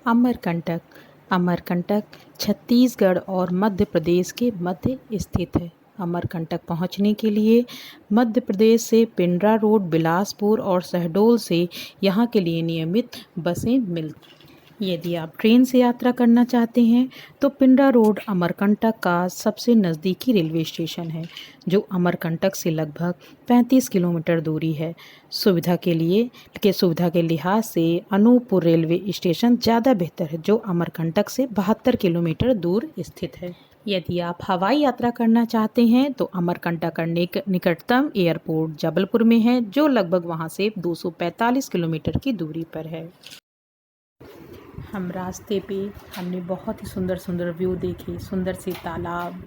अमरकंटक अमरकंटक छत्तीसगढ़ और मध्य प्रदेश के मध्य स्थित है। अमरकंटक पहुंचने के लिए मध्य प्रदेश से पिंडरा रोड, बिलासपुर और शहडोल से यहाँ के लिए नियमित बसें मिलती। यदि आप ट्रेन से यात्रा करना चाहते हैं तो पिंडरा रोड अमरकंटक का सबसे नज़दीकी रेलवे स्टेशन है, जो अमरकंटक से लगभग 35 किलोमीटर दूरी है। सुविधा के लिहाज से अनूपपुर रेलवे स्टेशन ज़्यादा बेहतर है, जो अमरकंटक से 72 किलोमीटर दूर स्थित है। यदि आप हवाई यात्रा करना चाहते हैं तो अमरकंटक का निकटतम एयरपोर्ट जबलपुर में है, जो लगभग वहां से 245 किलोमीटर की दूरी पर है। हम रास्ते पे हमने बहुत ही सुंदर सुंदर व्यू देखे, सुंदर से तालाब,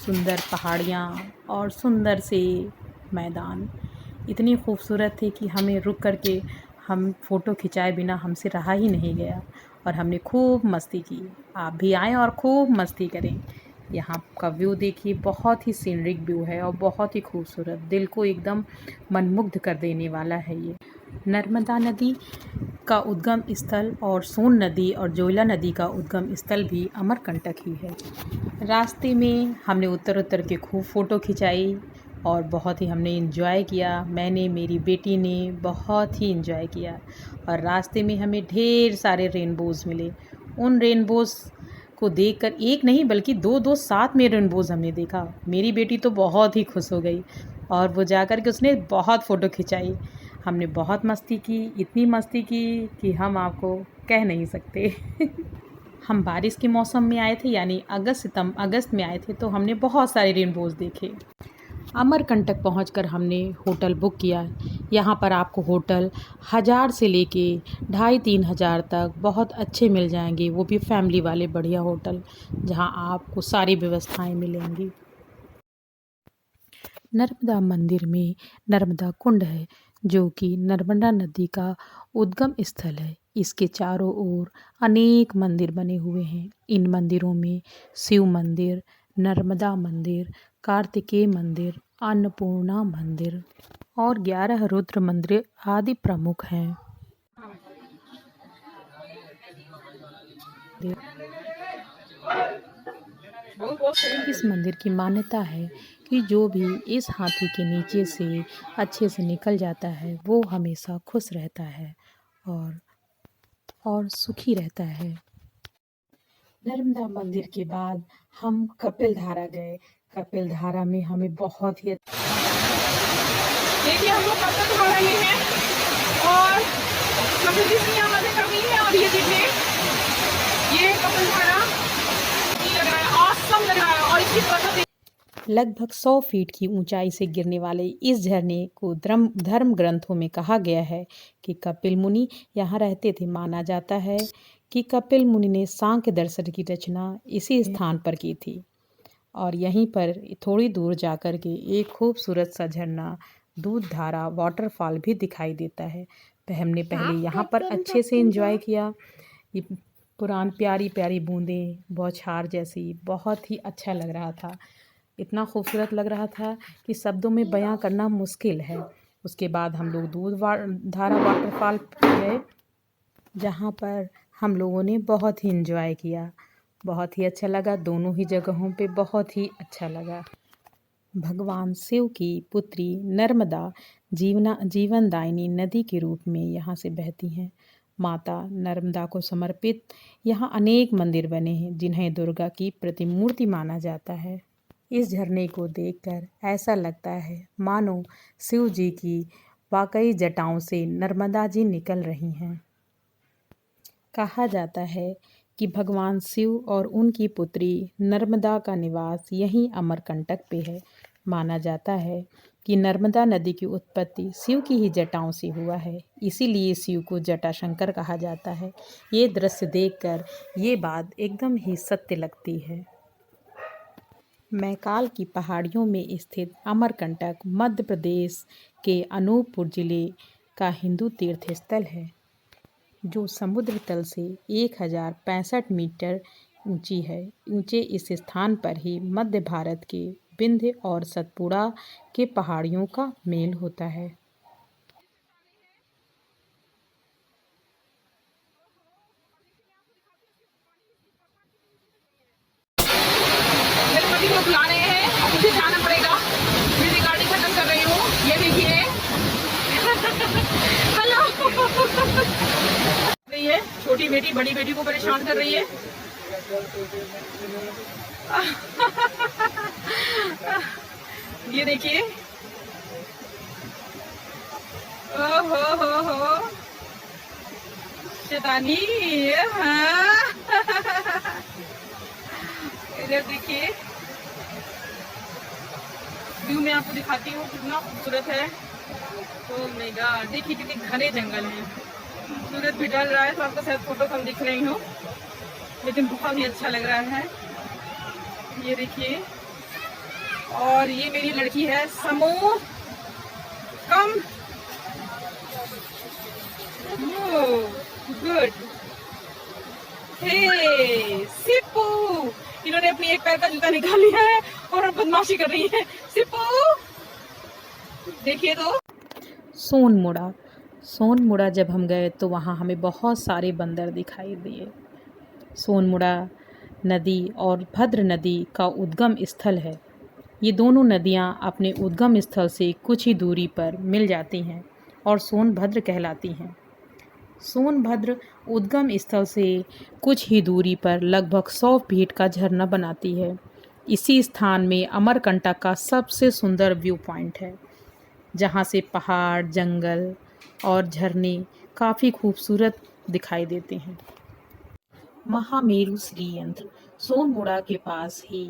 सुंदर पहाड़ियाँ और सुंदर से मैदान इतने खूबसूरत थे कि हमें रुक कर के हम फ़ोटो खिंचाए बिना हमसे रहा ही नहीं गया और हमने खूब मस्ती की। आप भी आएँ और खूब मस्ती करें। यहाँ का व्यू देखिए, बहुत ही सीनरिक व्यू है और बहुत ही खूबसूरत, दिल को एकदम मनमुग्ध कर देने वाला है। ये नर्मदा नदी का उद्गम स्थल और सोन नदी और जोयला नदी का उद्गम स्थल भी अमरकंटक ही है। रास्ते में हमने उतर के खूब फ़ोटो खिंचाई और बहुत ही हमने एंजॉय किया। मैंने, मेरी बेटी ने बहुत ही एंजॉय किया और रास्ते में हमें ढेर सारे रेनबोज़ मिले। उन रेनबोज़ को देखकर एक नहीं बल्कि दो साथ में रेनबोज़ हमने देखा। मेरी बेटी तो बहुत ही खुश हो गई और वो जाकर के उसने बहुत फ़ोटो खिंचाई। हमने बहुत मस्ती की, इतनी मस्ती की कि हम आपको कह नहीं सकते। हम बारिश के मौसम में आए थे, यानी अगस्त में आए थे, तो हमने बहुत सारे रेनबोज़ देखे। अमरकंटक पहुंचकर हमने होटल बुक किया। यहाँ पर आपको होटल 1000 से लेके 2500-3000 हज़ार तक बहुत अच्छे मिल जाएंगे, वो भी फैमिली वाले बढ़िया होटल, जहाँ आपको सारी व्यवस्थाएं मिलेंगी। नर्मदा मंदिर में नर्मदा कुंड है, जो कि नर्मदा नदी का उद्गम स्थल है। इसके चारों ओर अनेक मंदिर बने हुए हैं। इन मंदिरों में शिव मंदिर, नर्मदा मंदिर, कार्तिकेय मंदिर, अन्नपूर्णा मंदिर और 11 रुद्र मंदिर आदि प्रमुख हैं। इस मंदिर की मान्यता है कि जो भी इस हाथी के नीचे से अच्छे से निकल जाता है, वो हमेशा खुश रहता है और सुखी रहता है। नर्मदा मंदिर के बाद हम कपिल धारा गए। कपिल धारा में हमें बहुत ही देखिए, हम लोग कपिल धारा में हैं और कपिल जी से यहाँ मजे कर रही है। और ये देखिए, ये कपिल धारा लग रहा है, ऑसम लग रहा है। और इसकी प्रकृति लगभग 100 फीट की ऊंचाई से गिरने वाले इस झरने को धर्म ग्रंथों में कहा गया है कि कपिल मुनि यहाँ रहते थे। माना जाता है कि कपिल मुनि ने सांख्य दर्शन की रचना इसी स्थान पर की थी और यहीं पर थोड़ी दूर जाकर के एक खूबसूरत सा झरना दूध धारा वाटरफॉल भी दिखाई देता है। हमने पहले यहाँ पर अच्छे से एंजॉय किया। ये प्यारी प्यारी बूंदें बौछार जैसी, बहुत ही अच्छा लग रहा था। इतना खूबसूरत लग रहा था कि शब्दों में बयां करना मुश्किल है। उसके बाद हम लोग धारा वाटरफॉल गए, जहाँ पर हम लोगों ने बहुत ही एंजॉय किया। बहुत ही अच्छा लगा, दोनों ही जगहों पे बहुत ही अच्छा लगा। भगवान शिव की पुत्री नर्मदा जीवनदायिनी नदी के रूप में यहाँ से बहती हैं। माता नर्मदा को समर्पित यहाँ अनेक मंदिर बने हैं, जिन्हें दुर्गा की प्रतिमूर्ति माना जाता है। इस झरने को देखकर ऐसा लगता है मानो शिव जी की वाकई जटाओं से नर्मदा जी निकल रही हैं। कहा जाता है कि भगवान शिव और उनकी पुत्री नर्मदा का निवास यहीं अमरकंटक पे है। माना जाता है कि नर्मदा नदी की उत्पत्ति शिव की ही जटाओं से हुआ है, इसीलिए शिव को जटाशंकर कहा जाता है। ये दृश्य देखकर ये बात एकदम ही सत्य लगती है। मैकाल की पहाड़ियों में स्थित अमरकंटक मध्य प्रदेश के अनूपपुर जिले का हिंदू तीर्थ स्थल है, जो समुद्र तल से 1065 मीटर ऊंची है। ऊंचे इस स्थान पर ही मध्य भारत के विंध्य और सतपुड़ा के पहाड़ियों का मेल होता है। छोटी बेटी बड़ी बेटी को परेशान कर रही है। ये देखिए, हो शैतानी। हाँ। इधर देखिए, व्यू मैं आपको दिखाती हूँ कितना खूबसूरत है। ओह माय गॉड, देखिए कितने घने जंगल हैं। सूरज भी ढल रहा है तो आपको शायद फोटो कम दिख रही हूँ, लेकिन बहुत ही अच्छा लग रहा है। ये देखिए, और ये मेरी लड़की है समूह। Come good. हे सिप्पू, इन्होंने अपनी एक पैर का जूता निकाल लिया है और अब बदमाशी कर रही है। सिप्पू देखिए तो। सोनमुड़ा। सोनमुड़ा जब हम गए तो वहाँ हमें बहुत सारे बंदर दिखाई दिए। सोनमुड़ा नदी और भद्र नदी का उद्गम स्थल है। ये दोनों नदियाँ अपने उद्गम स्थल से कुछ ही दूरी पर मिल जाती हैं और सोनभद्र कहलाती हैं। सोनभद्र उद्गम स्थल से कुछ ही दूरी पर लगभग 100 फीट का झरना बनाती है। इसी स्थान में अमरकंटक का सबसे सुंदर व्यू पॉइंट है, जहाँ से पहाड़, जंगल और झरने काफ़ी खूबसूरत दिखाई देते हैं। महामेरु श्रीयंत्र। सोनमुड़ा के पास ही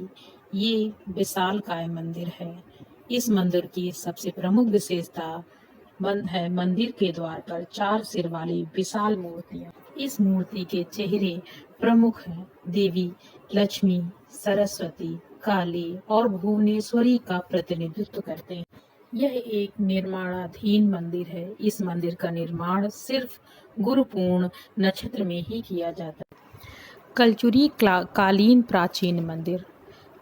ये विशालकाय मंदिर है। इस मंदिर की सबसे प्रमुख विशेषता मंदिर के द्वार पर 4 सिर वाली विशाल मूर्तियां। इस मूर्ति के चेहरे प्रमुख हैं। देवी लक्ष्मी, सरस्वती, काली और भुवनेश्वरी का प्रतिनिधित्व करते हैं। यह एक निर्माणाधीन मंदिर है। इस मंदिर का निर्माण सिर्फ गुरुपूर्ण नक्षत्र में ही किया जाता है। कलचुरी कालीन प्राचीन मंदिर।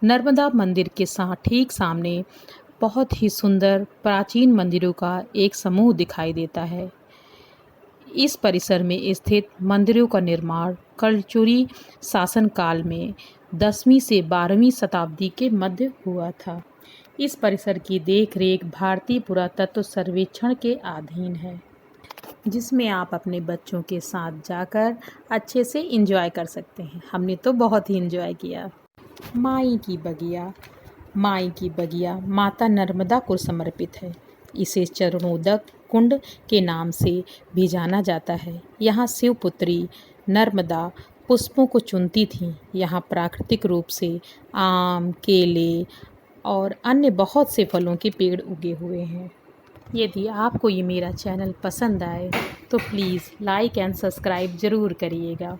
नर्मदा मंदिर के ठीक सामने बहुत ही सुंदर प्राचीन मंदिरों का एक समूह दिखाई देता है। इस परिसर में स्थित मंदिरों का निर्माण कलचुरी शासनकाल में 10वीं से 12वीं शताब्दी के मध्य हुआ था। इस परिसर की देखरेख भारतीय पुरातत्व सर्वेक्षण के अधीन है, जिसमें आप अपने बच्चों के साथ जाकर अच्छे से एंजॉय कर सकते हैं। हमने तो बहुत ही एंजॉय किया। माई की बगिया। माई की बगिया माता नर्मदा को समर्पित है। इसे चरणोदक कुंड के नाम से भी जाना जाता है। यहाँ शिवपुत्री नर्मदा पुष्पों को चुनती थीं। यहाँ प्राकृतिक रूप से आम, केले और अन्य बहुत से फलों के पेड़ उगे हुए हैं। यदि आपको ये मेरा चैनल पसंद आए तो प्लीज़ लाइक एंड सब्सक्राइब ज़रूर करिएगा।